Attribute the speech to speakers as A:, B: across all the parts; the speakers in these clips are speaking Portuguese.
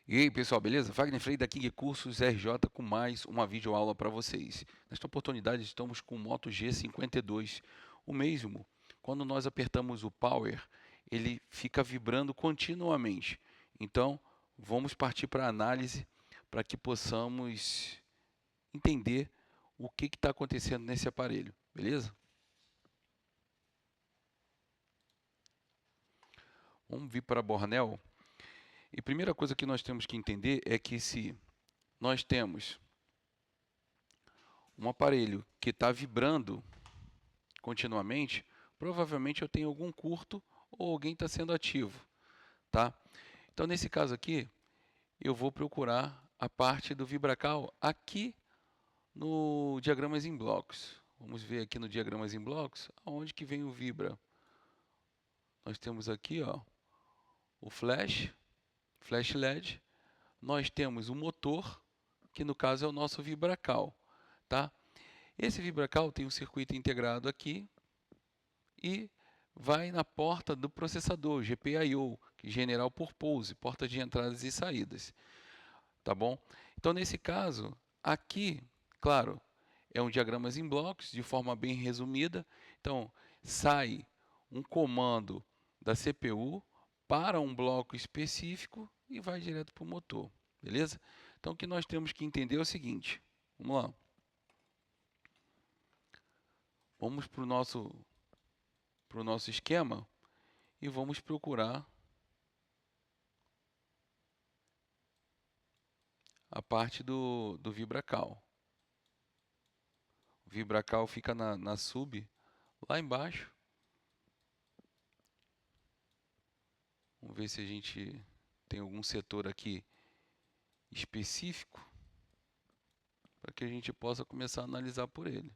A: E aí, pessoal, beleza? Wagner Freire da King Cursos RJ com mais uma videoaula para vocês. Nesta oportunidade estamos com o Moto G52. O mesmo, quando nós apertamos o Power, ele fica vibrando continuamente. Então, vamos partir para a análise para que possamos entender o que está acontecendo nesse aparelho, beleza? Vamos vir para a Bornel. E a primeira coisa que nós temos que entender é que se nós temos um aparelho que está vibrando continuamente, provavelmente eu tenho algum curto ou alguém está sendo ativo, tá? Então nesse caso aqui, eu vou procurar a parte do Vibracal aqui no diagramas em blocos. Vamos ver aqui no diagramas em blocos, aonde que vem o Vibra. Nós temos aqui, ó, o flash LED. Nós temos o motor, que no caso é o nosso Vibracal, tá? Esse Vibracal tem um circuito integrado aqui e vai na porta do processador, GPIO, que é General Purpose, porta de entradas e saídas, tá bom? Então nesse caso, aqui, claro, é um diagramas em blocos, de forma bem resumida. Então sai um comando da CPU para um bloco específico e vai direto para o motor, beleza? Então o que nós temos que entender é o seguinte, vamos lá. Vamos para o nosso esquema e vamos procurar a parte do Vibracal. O Vibracal fica na sub, lá embaixo. Vamos ver se a gente tem algum setor aqui específico para que a gente possa começar a analisar por ele.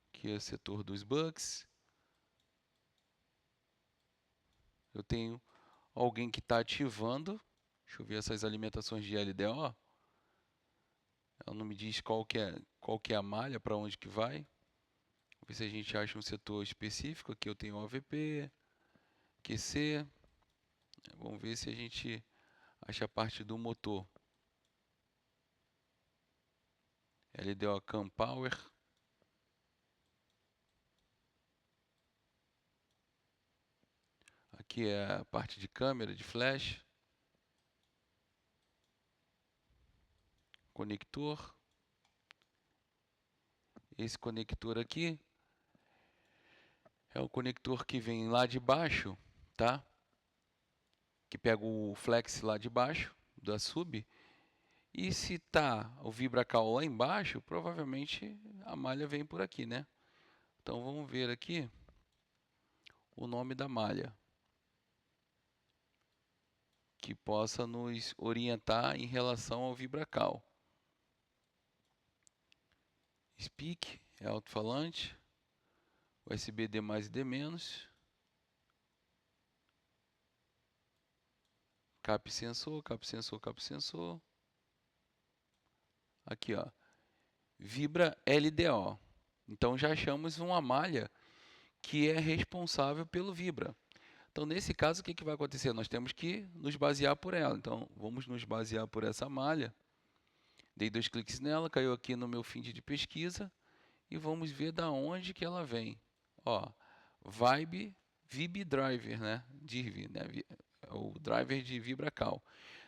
A: Aqui é o setor dos bugs. Eu tenho alguém que está ativando. Deixa eu ver essas alimentações de LDO. Ela não me diz qual que é a malha, para onde que vai. Vamos ver se a gente acha um setor específico. Aqui eu tenho OVP, QC. Vamos ver se a gente acha a parte do motor. LDO Cam Power. Aqui é a parte de câmera, de flash. Conector. Esse conector aqui é o conector que vem lá de baixo, tá? Que pega o flex lá de baixo da sub. E se tá o Vibracal lá embaixo, provavelmente a malha vem por aqui, né? Então vamos ver aqui o nome da malha, que possa nos orientar em relação ao Vibracal. Speak é alto-falante, USB D+, e D-, cap sensor, cap sensor, cap sensor. Aqui, ó, Vibra LDO. Então já achamos uma malha que é responsável pelo Vibra. Então nesse caso o que vai acontecer? Nós temos que nos basear por ela. Então vamos nos basear por essa malha. Dei 2 cliques nela, caiu aqui no meu feed de pesquisa e vamos ver da onde que ela vem. Ó, Vib Driver, né? DIV, né? O driver de Vibracal.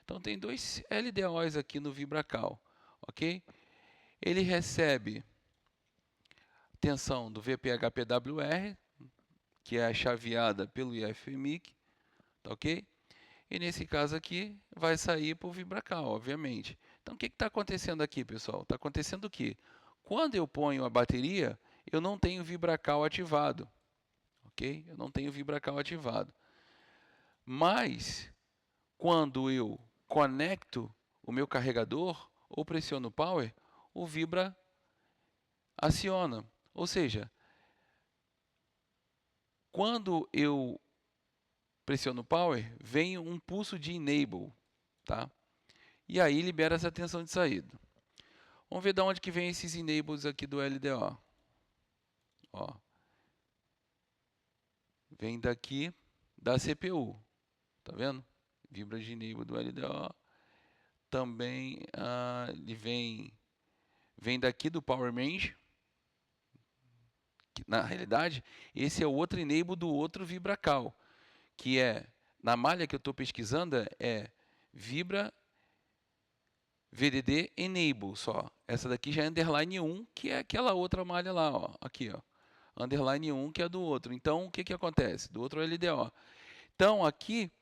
A: Então tem dois LDOs aqui no Vibracal, ok? Ele recebe tensão do VPH-PWR, que é chaveada pelo IFMIC, tá ok? E nesse caso aqui vai sair para o Vibracal, obviamente. Então o que está acontecendo aqui, pessoal? Está acontecendo o quê? Quando eu ponho a bateria, eu não tenho Vibracal ativado, ok? Eu não tenho Vibracal ativado. Mas quando eu conecto o meu carregador ou pressiono o power, o Vibra aciona. Ou seja, quando eu pressiono o power, vem um pulso de enable, tá? E aí libera essa tensão de saída. Vamos ver de onde que vem esses enables aqui do LDO. Ó, vem daqui da CPU, tá vendo? Vibra de enable do LDO. Também ele vem daqui do Power Mange. Na realidade, esse é o outro enable do outro VibraCal, que é, na malha que eu estou pesquisando, é Vibra VDD Enable só. Essa daqui já é underline 1, que é aquela outra malha lá, ó, aqui, ó. Underline 1, que é do outro. Então, o que, que acontece? Do outro LDO. Então, aqui,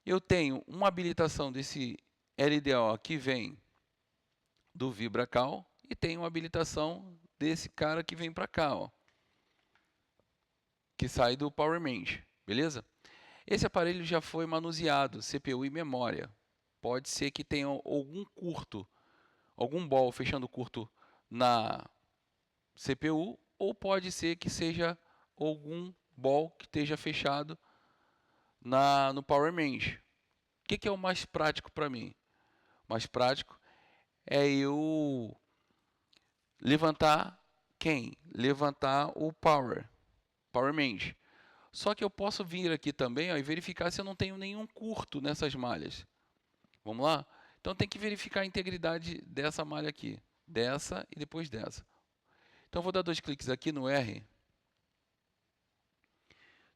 A: eu tenho uma habilitação desse LDO que vem do VibraCal e tem uma habilitação desse cara que vem para cá, ó, que sai do Power Mange, beleza? Esse aparelho já foi manuseado, CPU e memória. Pode ser que tenha algum curto, algum ball fechando curto na CPU, ou pode ser que seja algum ball que esteja fechado no Power Mange. O que é o mais prático para mim? O mais prático é eu levantar quem? Levantar o Power Mange. Só que eu posso vir aqui também, ó, e verificar se eu não tenho nenhum curto nessas malhas. Vamos lá? Então tem que verificar a integridade dessa malha aqui, dessa e depois dessa. Então vou dar 2 cliques aqui no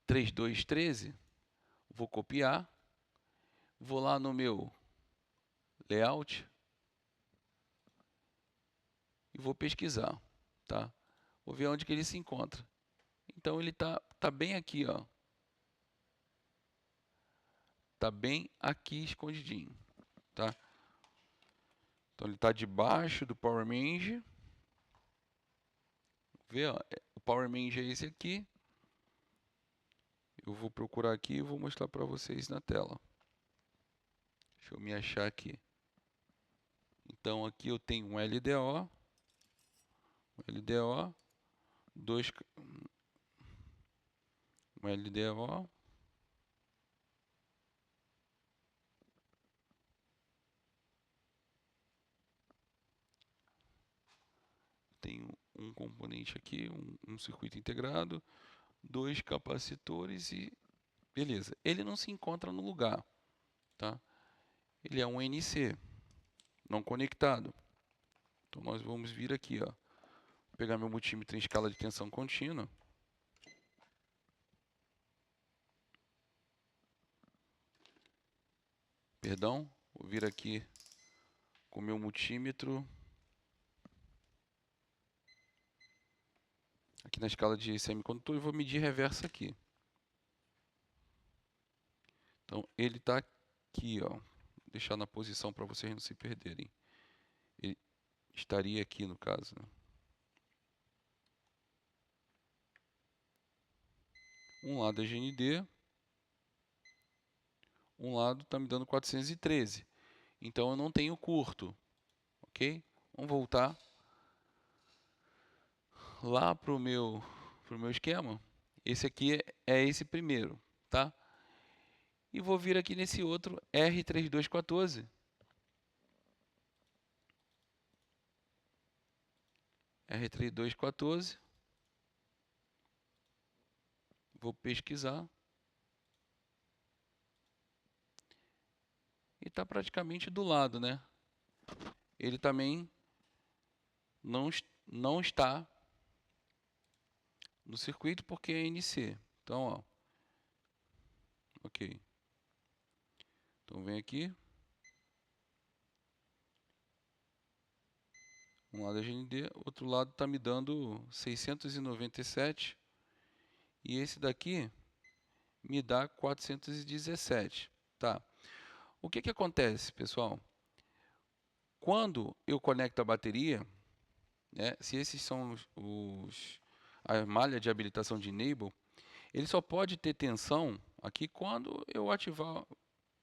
A: R3213, vou copiar, vou lá no meu layout e vou pesquisar, tá? Vou ver onde que ele se encontra. Então ele tá bem aqui, ó. Tá bem aqui escondidinho, tá? Então ele está debaixo do Power Mange. Vê, ó, o Power Mange é esse aqui. Eu vou procurar aqui e vou mostrar para vocês na tela. Deixa eu me achar aqui. Então aqui eu tenho um LDO, um LDO, tenho um componente aqui, um circuito integrado, 2 capacitores e beleza. Ele não se encontra no lugar, tá? Ele é um NC, não conectado. Então nós vamos vir aqui, ó, pegar meu multímetro em escala de tensão contínua. Perdão, vou vir aqui com o meu multímetro. Aqui na escala de semicondutor e vou medir reversa aqui. Então ele está aqui, ó. Vou deixar na posição para vocês não se perderem. Ele estaria aqui no caso, né? Um lado é GND, um lado está me dando 413. Então eu não tenho curto, ok? Vamos voltar lá para o meu esquema. Esse aqui é esse primeiro, tá? E vou vir aqui nesse outro R3214. R3214. Vou pesquisar. E está praticamente do lado, né? Ele também não está no circuito porque é NC. Então, ó. Ok. Então vem aqui. Um lado é GND, outro lado está me dando 697. E esse daqui me dá 417. Tá. O que acontece, pessoal? Quando eu conecto a bateria, né, se esses são a malha de habilitação de enable, ele só pode ter tensão aqui quando eu ativar,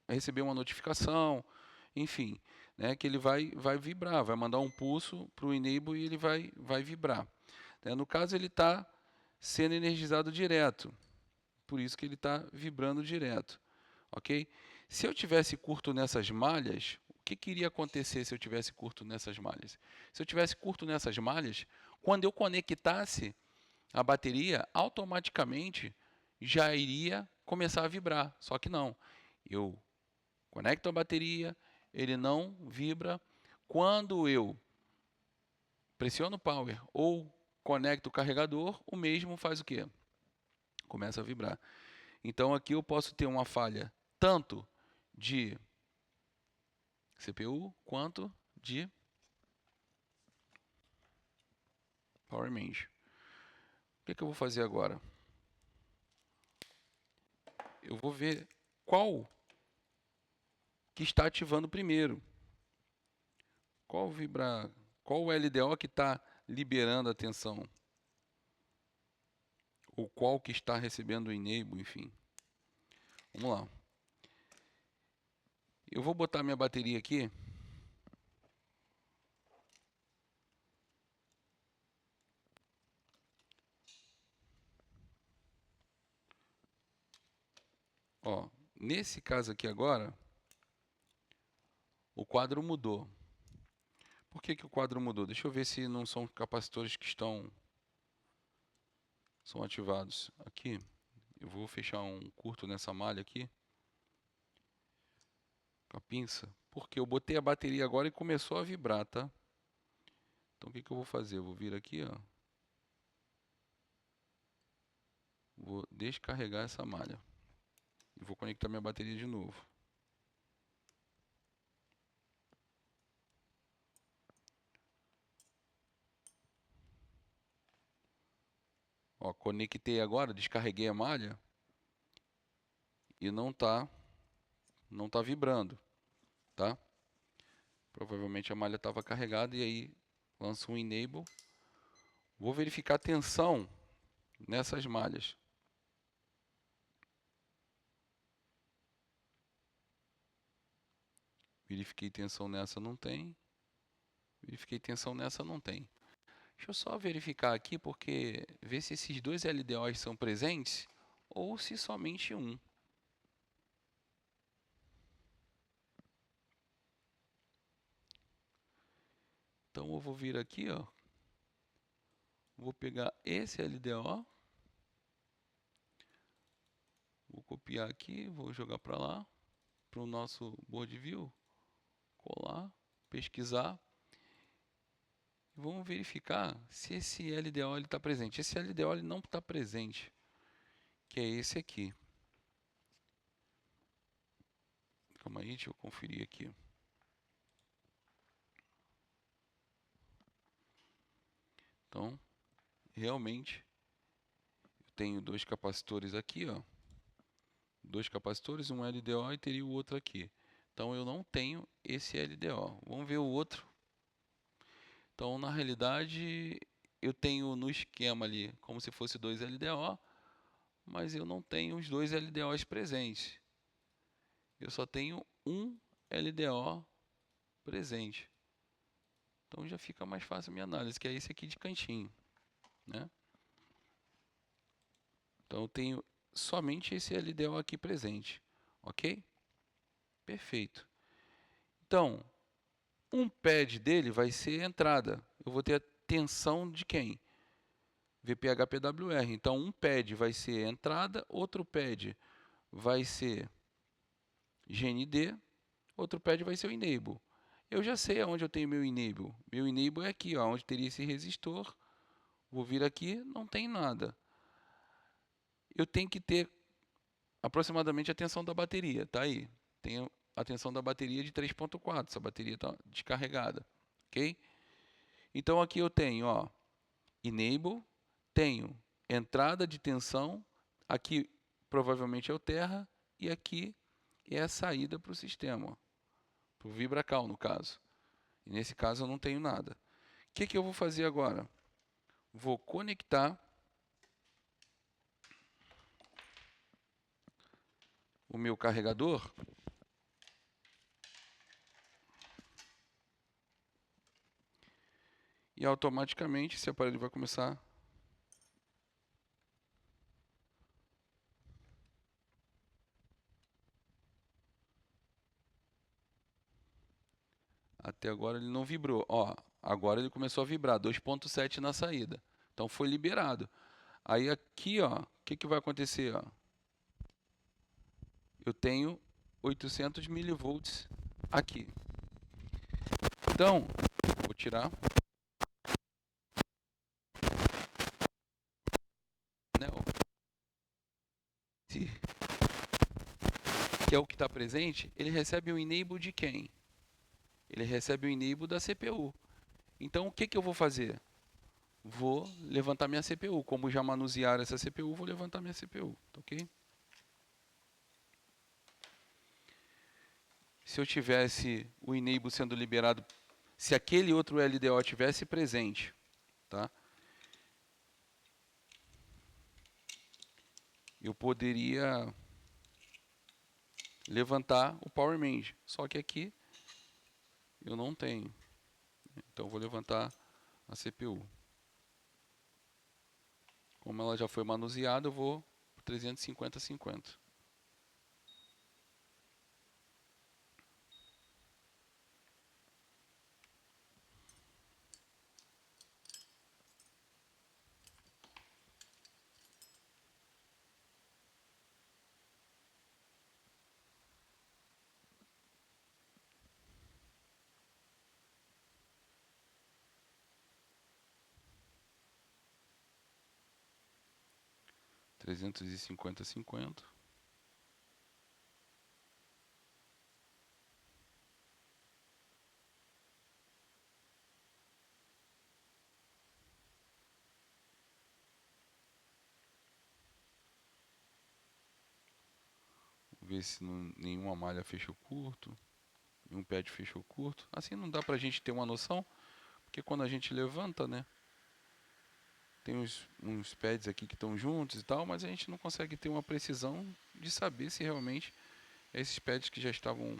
A: receber uma notificação, enfim, né, que ele vai vibrar, vai mandar um pulso para o enable e ele vai vibrar. Né? No caso, ele está sendo energizado direto, por isso que ele está vibrando direto, ok? Se eu tivesse curto nessas malhas, o que iria acontecer se eu tivesse curto nessas malhas? Se eu tivesse curto nessas malhas, quando eu conectasse a bateria, automaticamente já iria começar a vibrar. Só que não. Eu conecto a bateria, ele não vibra. Quando eu pressiono o power ou conecto o carregador, o mesmo faz o quê? Começa a vibrar. Então aqui eu posso ter uma falha tanto de CPU quanto de Power Mange. O que eu vou fazer agora? Eu vou ver qual que está ativando primeiro. Qual o LDO que está liberando a tensão? Ou qual que está recebendo o enable, enfim. Vamos lá. Eu vou botar minha bateria aqui. Ó, nesse caso aqui agora, o quadro mudou. Por que o quadro mudou? Deixa eu ver se não são capacitores que são ativados. Aqui, eu vou fechar um curto nessa malha aqui, com a pinça, porque eu botei a bateria agora e começou a vibrar, tá? Então o que eu vou fazer? Eu vou vir aqui, ó. Vou descarregar essa malha. E vou conectar minha bateria de novo. Ó, conectei agora, descarreguei a malha e não tá vibrando, tá? Provavelmente a malha estava carregada e aí lança um enable. Vou verificar a tensão nessas malhas. Verifiquei tensão nessa, não tem. Verifiquei tensão nessa, não tem. Deixa eu só verificar aqui, porque ver se esses dois LDOs são presentes ou se somente um. Então eu vou vir aqui, ó. Vou pegar esse LDO. Vou copiar aqui, vou jogar para lá, para o nosso board view. Colar, pesquisar. Vamos verificar se esse LDO está presente. Esse LDO ele não está presente, que é esse aqui. Calma aí, deixa eu conferir aqui. Então, realmente, eu tenho dois capacitores aqui, ó. Dois capacitores, um LDO e teria o outro aqui. Então, eu não tenho esse LDO. Vamos ver o outro. Então, na realidade, eu tenho no esquema ali como se fosse dois LDO, mas eu não tenho os dois LDOs presentes. Eu só tenho um LDO presente. Então já fica mais fácil a minha análise, que é esse aqui de cantinho, né? Então eu tenho somente esse LDO aqui presente, ok? Perfeito. Então, um pad dele vai ser entrada. Eu vou ter a tensão de quem? VPH-PWR. Então, um pad vai ser entrada, outro pad vai ser GND, outro pad vai ser o enable. Eu já sei aonde eu tenho meu enable. Meu enable é aqui, ó, onde teria esse resistor. Vou vir aqui, não tem nada. Eu tenho que ter aproximadamente a tensão da bateria, tá aí. Tenho a tensão da bateria de 3.4, essa bateria está descarregada, ok? Então aqui eu tenho, ó, enable, tenho entrada de tensão, aqui provavelmente é o terra e aqui é a saída para o sistema, para o VibraCal no caso. E nesse caso eu não tenho nada. O que eu vou fazer agora? Vou conectar o meu carregador e automaticamente esse aparelho vai começar até agora ele não vibrou. Ó, agora ele começou a vibrar, 2.7 na saída. Então foi liberado. Aí aqui, ó, o que que vai acontecer, ó? Eu tenho 800 milivolts aqui. Então, vou tirar, né, que é o que está presente, ele recebe um enable de quem? Ele recebe o enable da CPU. Então, o que que eu vou fazer? Vou levantar minha CPU. Como já manusear essa CPU, vou levantar minha CPU, tá ok? Se eu tivesse o enable sendo liberado, se aquele outro LDO tivesse presente, tá? Eu poderia levantar o Power Mange. Só que aqui eu não tenho. Então vou levantar a CPU. Como ela já foi manuseada, eu vou 350/50. Trezentos e cinquenta 50. Ver se nenhuma malha fechou curto, nenhum pad fechou curto. Assim não dá pra gente ter uma noção, porque quando a gente levanta, né, tem uns pads aqui que estão juntos e tal, mas a gente não consegue ter uma precisão de saber se realmente esses pads que já estavam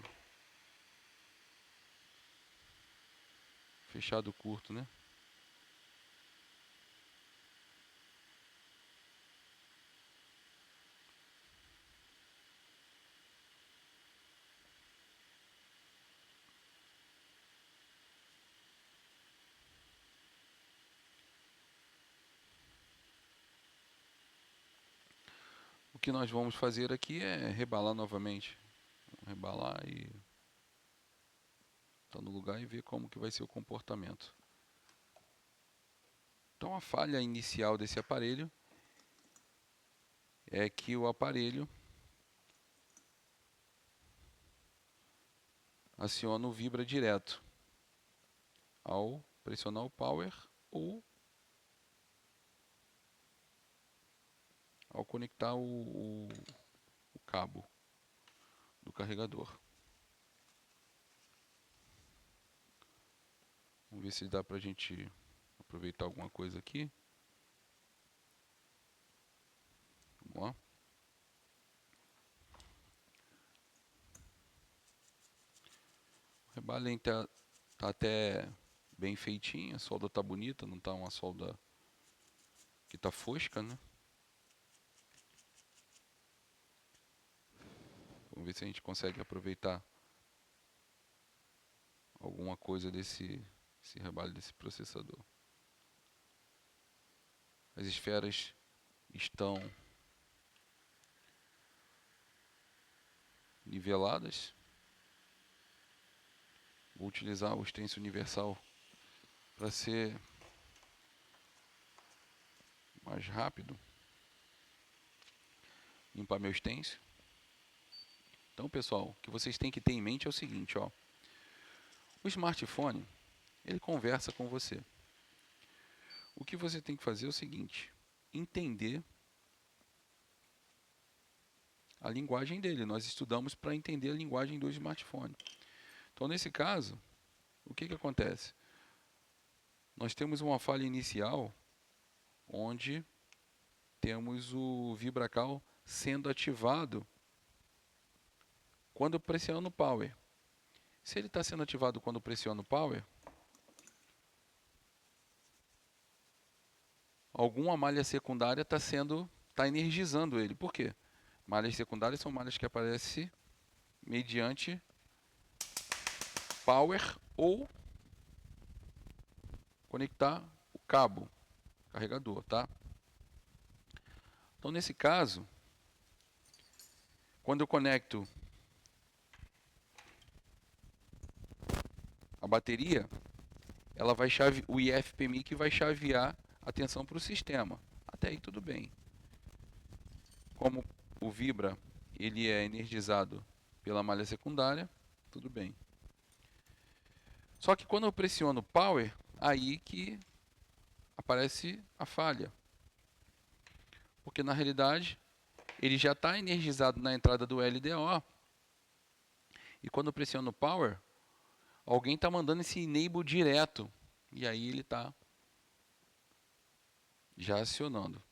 A: fechado curto, né? O que nós vamos fazer aqui é rebalar novamente. Vamos rebalar e tá no lugar e ver como que vai ser o comportamento. Então a falha inicial desse aparelho é que o aparelho aciona o vibra direto ao pressionar o power ou ao conectar o cabo do carregador. Vamos ver se dá pra gente aproveitar alguma coisa aqui. Vamos lá. O rebalem tá até bem feitinho, a solda tá bonita, não tá uma solda que tá fosca, né? Vamos ver se a gente consegue aproveitar alguma coisa desse rebalho desse processador. As esferas estão niveladas. Vou utilizar o stencil universal para ser mais rápido. Limpar meu stencil. Então, pessoal, o que vocês têm que ter em mente é o seguinte, ó. O smartphone, ele conversa com você. O que você tem que fazer é o seguinte: entender a linguagem dele. Nós estudamos para entender a linguagem do smartphone. Então, nesse caso, o que acontece? Nós temos uma falha inicial onde temos o VibraCal sendo ativado quando pressiono o power. Se ele está sendo ativado quando pressiono o power, alguma malha secundária está energizando ele. Por quê? Malhas secundárias são malhas que aparecem mediante power ou conectar o cabo carregador, tá? Então, nesse caso, quando eu conecto a bateria, ela vai o IFPMIC vai chavear a tensão para o sistema. Até aí tudo bem. Como o Vibra ele é energizado pela malha secundária, tudo bem. Só que quando eu pressiono Power, aí que aparece a falha. Porque na realidade ele já está energizado na entrada do LDO. E quando eu pressiono Power, alguém está mandando esse enable direto. E aí ele está já acionando.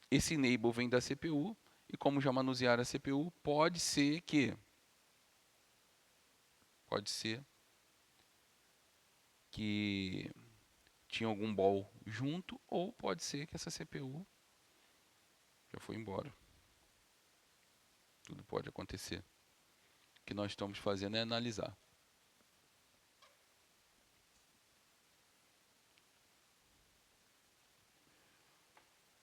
A: Esse enable vem da CPU. E como já manusearam a CPU, pode ser que tinha algum ball junto, ou pode ser que essa CPU já foi embora. Tudo pode acontecer. O que nós estamos fazendo é analisar.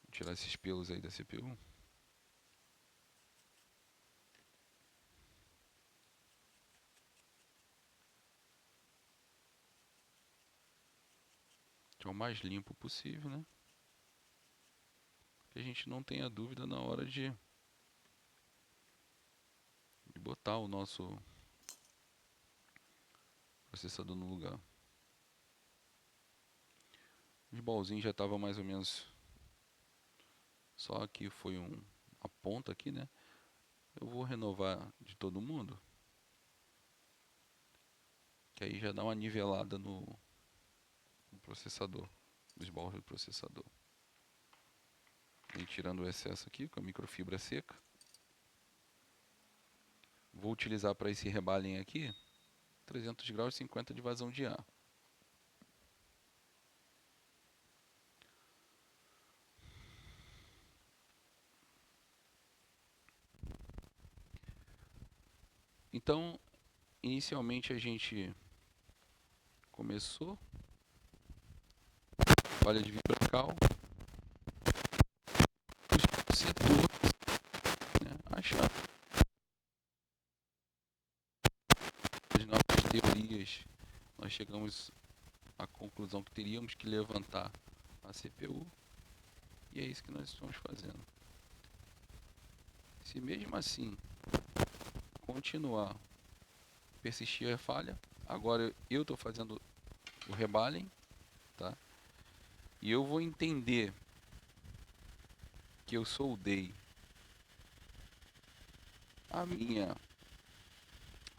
A: Vou tirar esses pelos aí da CPU. Que é o mais limpo possível, né? Que a gente não tenha dúvida na hora de botar o nosso processador no lugar. Os bolzinhos já estavam mais ou menos. Só que foi a ponta aqui, né? Eu vou renovar de todo mundo. Que aí já dá uma nivelada no processador. Nos balls do processador. Vem tirando o excesso aqui com a microfibra seca. Vou utilizar para esse rebalem aqui 300 graus e 50 de vazão de ar. Então, inicialmente a gente começou palha de vibracal, o setor, né, achando as nossas teorias, nós chegamos à conclusão que teríamos que levantar a CPU, e é isso que nós estamos fazendo. Se mesmo assim continuar, persistir a falha, agora eu estou fazendo o rebalem, tá? E eu vou entender que eu soldei a minha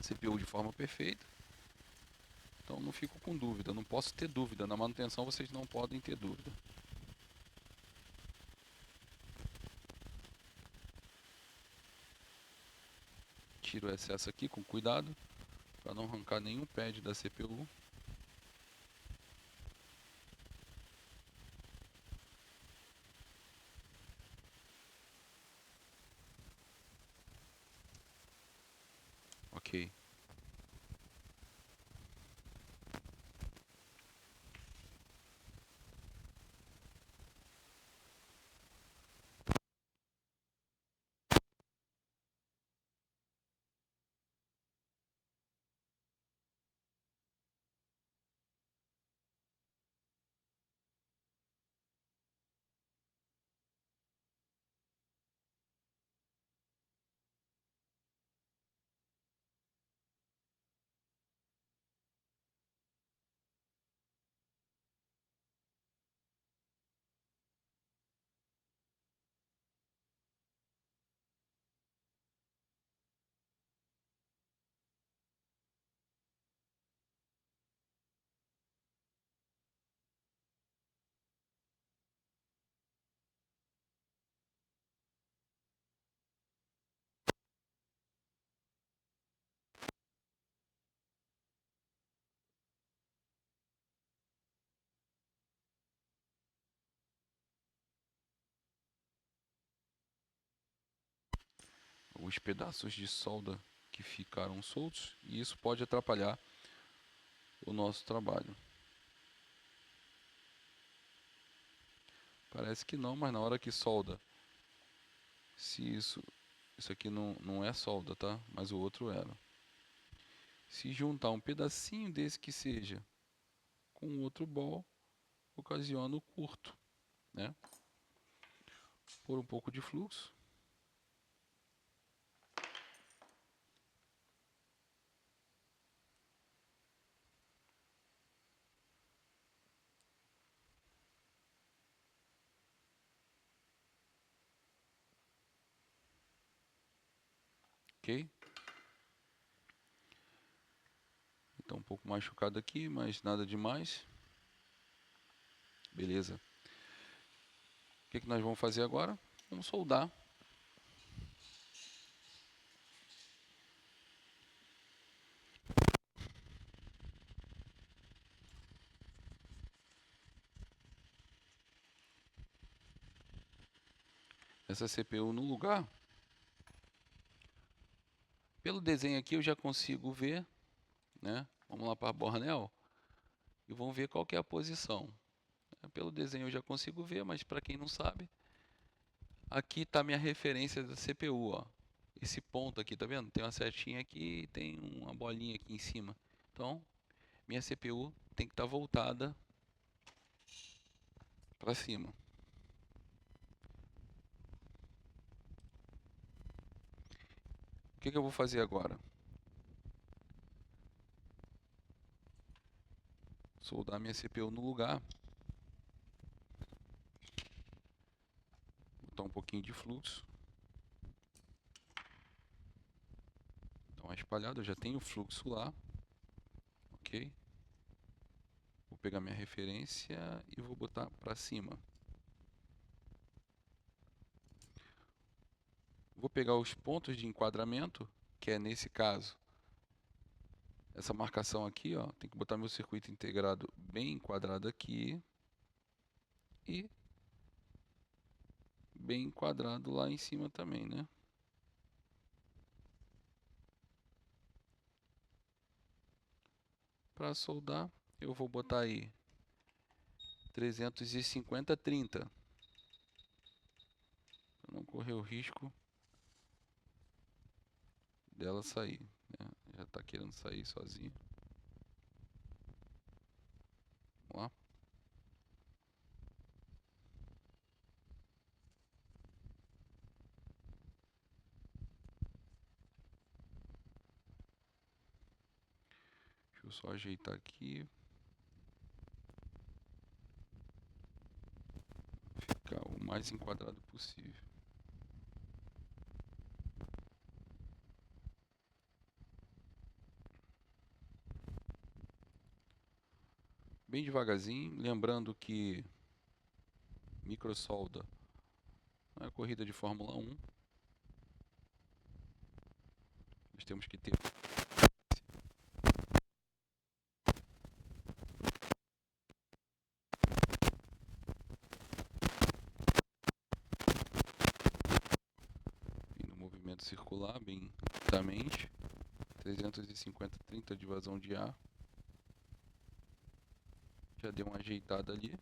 A: CPU de forma perfeita. Então não fico com dúvida, não posso ter dúvida. Na manutenção vocês não podem ter dúvida. Tiro o excesso aqui com cuidado, para não arrancar nenhum pad da CPU. Ok. Os pedaços de solda que ficaram soltos, e isso pode atrapalhar o nosso trabalho. Parece que não, mas na hora que solda, se isso aqui não é solda, tá? Mas o outro era. Se juntar um pedacinho desse que seja com outro bol, ocasiona o curto, né? Por um pouco de fluxo. Ok? Então um pouco machucado aqui, mas nada demais. Beleza. O que nós vamos fazer agora? Vamos soldar. Essa CPU no lugar. Pelo desenho aqui eu já consigo ver, né? Vamos lá para a Bornel e vamos ver qual que é a posição. Pelo desenho eu já consigo ver, mas para quem não sabe, aqui está minha referência da CPU, ó. Esse ponto aqui, tá vendo? Tem uma setinha aqui e tem uma bolinha aqui em cima. Então, minha CPU tem que estar voltada para cima. O que eu vou fazer agora? Soldar minha CPU no lugar. Botar um pouquinho de fluxo. Dar uma espalhada, eu já tenho o fluxo lá. Ok? Vou pegar minha referência e vou botar para cima. Vou pegar os pontos de enquadramento, que é nesse caso, essa marcação aqui, ó, tem que botar meu circuito integrado bem enquadrado aqui e bem enquadrado lá em cima também, né? Para soldar, eu vou botar aí 350/30, para não correr o risco dela sair, né? Já está querendo sair sozinho. Vamos lá. Deixa eu só ajeitar aqui. Ficar o mais enquadrado possível. Bem devagarzinho, lembrando que microsolda não é corrida de Fórmula 1. Nós temos que ter no movimento circular bem lentamente. 350/30 de vazão de ar. Já deu uma ajeitada ali.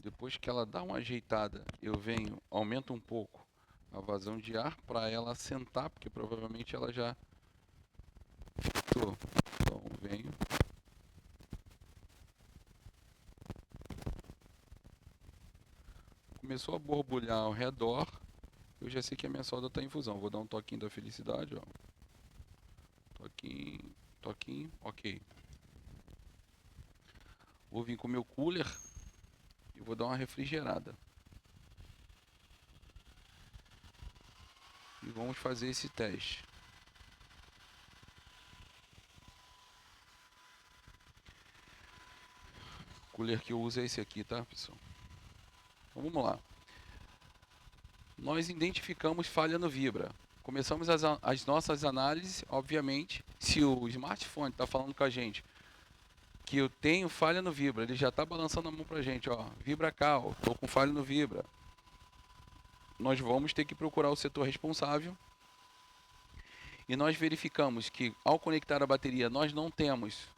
A: Depois que ela dá uma ajeitada, eu venho, aumento um pouco a vazão de ar para ela assentar, porque provavelmente ela já fixou. Então venho. Começou a borbulhar ao redor, eu já sei que a minha solda está em fusão. Vou dar um toquinho da felicidade, ó. Toquinho, toquinho, ok. Vou vir com o meu cooler e vou dar uma refrigerada. E vamos fazer esse teste. O cooler que eu uso é esse aqui, tá, pessoal? Então vamos lá. Nós identificamos falha no Vibra. Começamos as nossas análises, obviamente, se o smartphone está falando com a gente que eu tenho falha no Vibra, ele já está balançando a mão para a gente, ó, VibraCal, estou com falha no Vibra. Nós vamos ter que procurar o setor responsável e nós verificamos que ao conectar a bateria nós não temos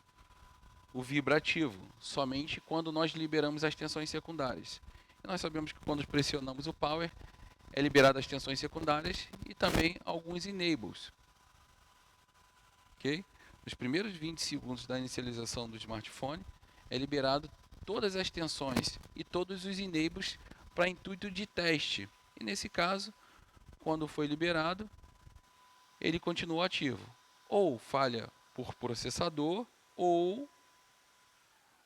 A: o vibrativo, somente quando nós liberamos as tensões secundárias. E nós sabemos que quando pressionamos o power, é liberado as tensões secundárias e também alguns enables. Ok? Nos primeiros 20 segundos da inicialização do smartphone, é liberado todas as tensões e todos os enables para intuito de teste. E nesse caso, quando foi liberado, ele continua ativo. Ou falha por processador, ou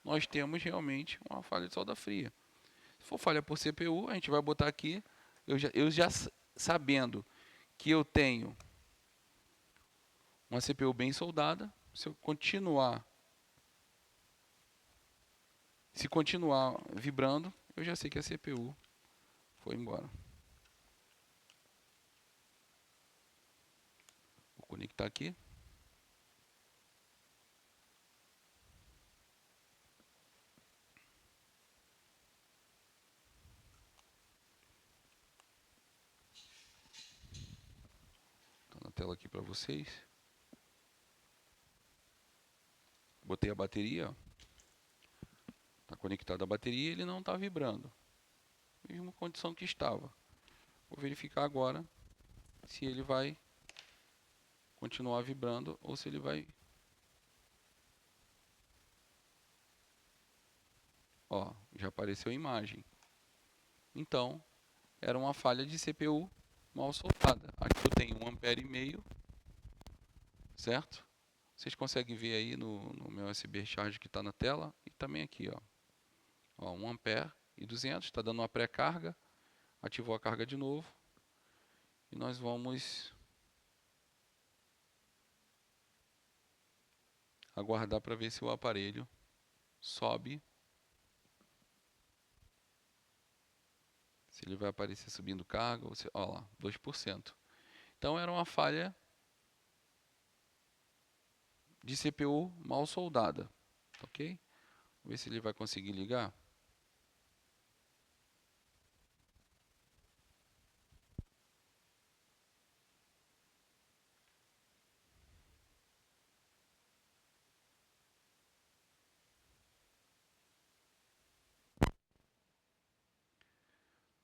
A: nós temos realmente uma falha de solda fria. Se for falha por CPU, a gente vai botar aqui, eu já sabendo que eu tenho uma CPU bem soldada, se continuar vibrando, eu já sei que a CPU foi embora. Vou conectar aqui. Estou na tela aqui para vocês. Botei a bateria. Está conectada a bateria, ele não está vibrando. Mesma condição que estava. Vou verificar agora se ele vai continuar vibrando ou se ele vai... Ó, já apareceu a imagem. Então, era uma falha de CPU mal soldada. Aqui eu tenho 1,5 A, certo? Vocês conseguem ver aí no meu USB Charge que está na tela. E também aqui, ó 1 ampere e 200, está dando uma pré-carga. Ativou a carga de novo. E nós vamos aguardar para ver se o aparelho sobe. Se ele vai aparecer subindo carga, ou se, ó lá, 2%. Então era uma falha de CPU mal soldada, ok? Vamos ver se ele vai conseguir ligar.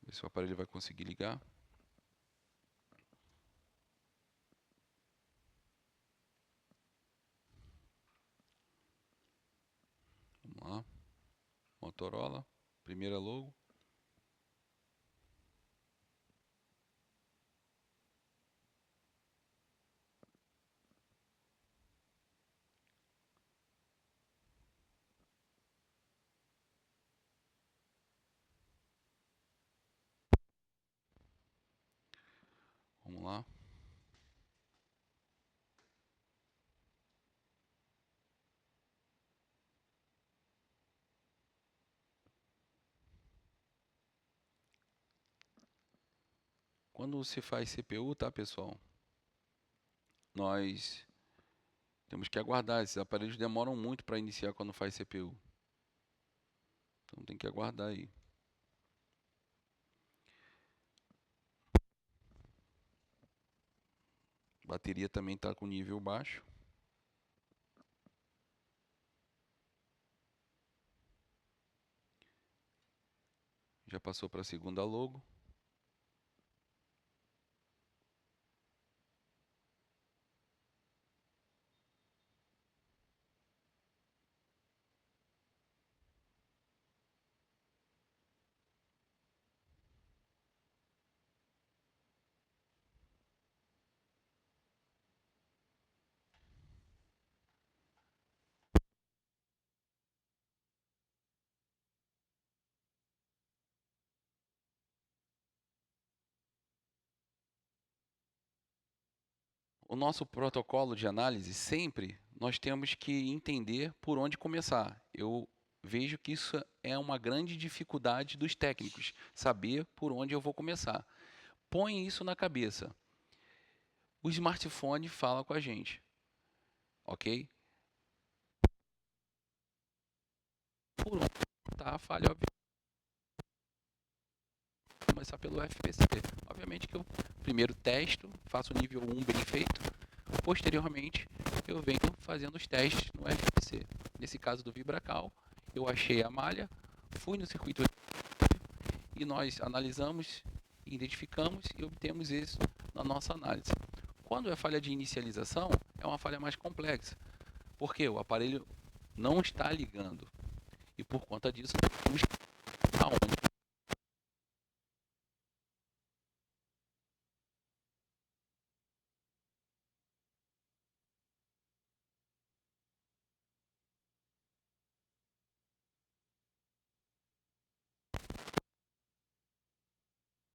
A: Ver se o aparelho vai conseguir ligar. Vamos lá. Motorola, primeira logo. Vamos lá. Quando se faz CPU, tá, pessoal? Nós temos que aguardar. Esses aparelhos demoram muito para iniciar quando faz CPU. Então tem que aguardar aí. A bateria também está com nível baixo. Já passou para a segunda logo. O nosso protocolo de análise, sempre nós temos que entender por onde começar. Eu vejo que isso é uma grande dificuldade dos técnicos, saber por onde eu vou começar. Põe isso na cabeça. O smartphone fala com a gente, ok? Por onde está a falha, obviamente. Vou começar pelo FPC. Obviamente que eu primeiro testo, faço o nível 1 bem feito. Posteriormente, eu venho fazendo os testes no FPC. Nesse caso do Vibracal, eu achei a malha, fui no circuito e nós analisamos, identificamos e obtemos isso na nossa análise. Quando é falha de inicialização, é uma falha mais complexa, porque o aparelho não está ligando e por conta disso temos